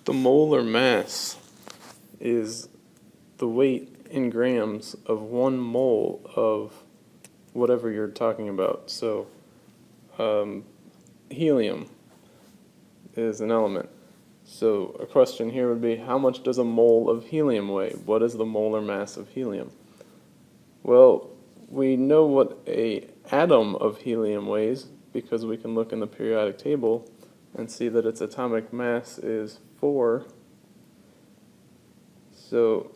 The molar mass is the weight in grams of 1 mole of whatever you're talking about. So helium is an element. So a question here would be, how much does a mole of helium weigh? What is the molar mass of helium? Well, we know what an atom of helium weighs because we can look in the periodic table and see that its atomic mass is 4. So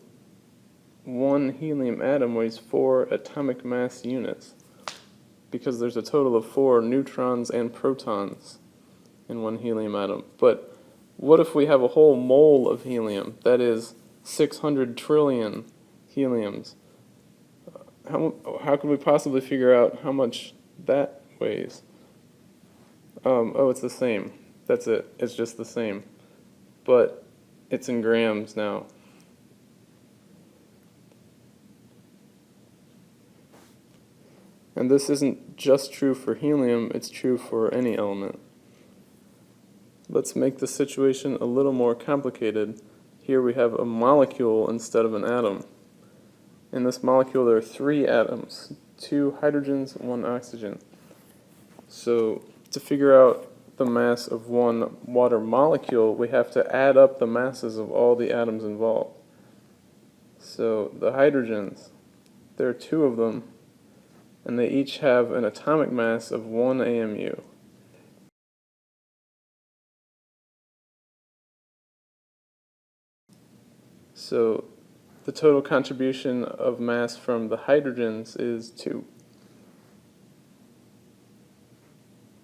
1 helium atom weighs 4 atomic mass units because there's a total of 4 neutrons and protons in 1 helium atom. But what if we have a whole mole of helium? That is 600 trillion heliums. How could we possibly figure out how much that weighs? Oh, it's the same. That's it. It's just the same. But it's in grams now. And this isn't just true for helium, it's true for any element. Let's make the situation a little more complicated. Here we have a molecule instead of an atom. In this molecule there are 3 atoms, 2 hydrogens, 1 oxygen. So to figure out the mass of 1 water molecule, we have to add up the masses of all the atoms involved. So the hydrogens, there are 2 of them, and they each have an atomic mass of 1 AMU. So the total contribution of mass from the hydrogens is 2.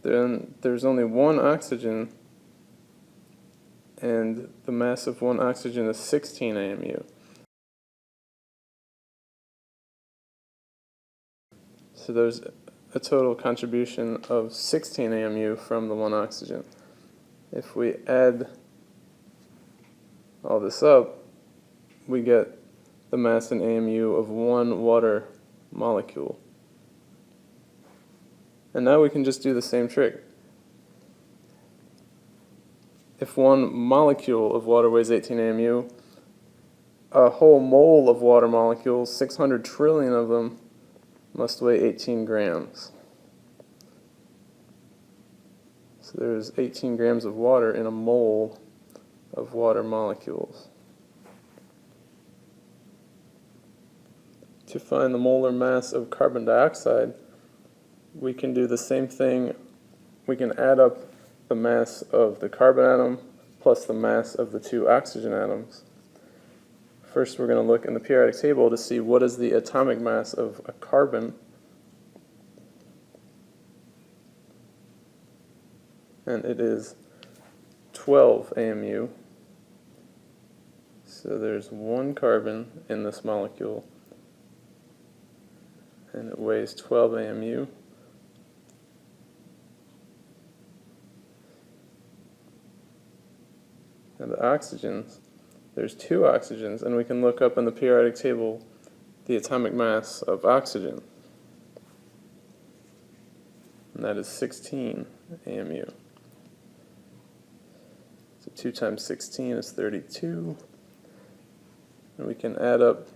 Then there's only 1 oxygen, and the mass of 1 oxygen is 16 AMU. So there's a total contribution of 16 AMU from the 1 oxygen. If we add all this up, we get the mass in AMU of 1 water molecule. And now we can just do the same trick. If 1 molecule of water weighs 18 AMU, a whole mole of water molecules, 600 trillion of them, must weigh 18 grams. So there's 18 grams of water in a mole of water molecules. To find the molar mass of carbon dioxide, we can do the same thing. We can add up the mass of the carbon atom plus the mass of the 2 oxygen atoms. First, we're going to look in the periodic table to see what is the atomic mass of a carbon. And it is 12 AMU. So there's 1 carbon in this molecule, and it weighs 12 AMU. And the oxygens, there's 2 oxygens, and we can look up in the periodic table the atomic mass of oxygen. And that is 16 AMU. So 2 times 16 is 32. And we can add up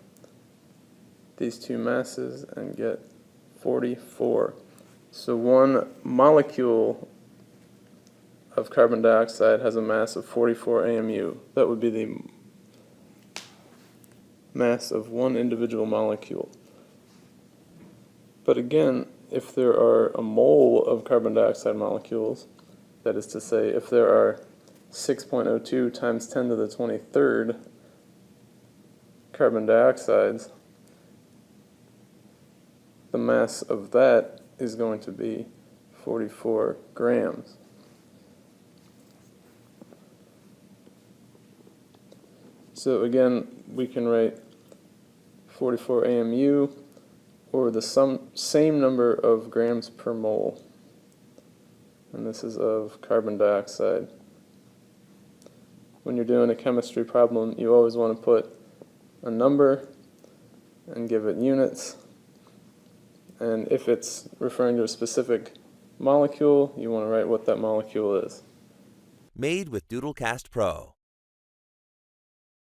these 2 masses and get 44. So 1 molecule of carbon dioxide has a mass of 44 AMU. That would be the mass of 1 individual molecule. But again, if there are a mole of carbon dioxide molecules, that is to say, if there are 6.02 times 10 to the 23rd carbon dioxides, the mass of that is going to be 44 grams. So again, we can write 44 AMU, or the same number of grams per mole. And this is of carbon dioxide. When you're doing a chemistry problem, you always want to put a number and give it units. And if it's referring to a specific molecule, you want to write what that molecule is. Made with Doodlecast Pro.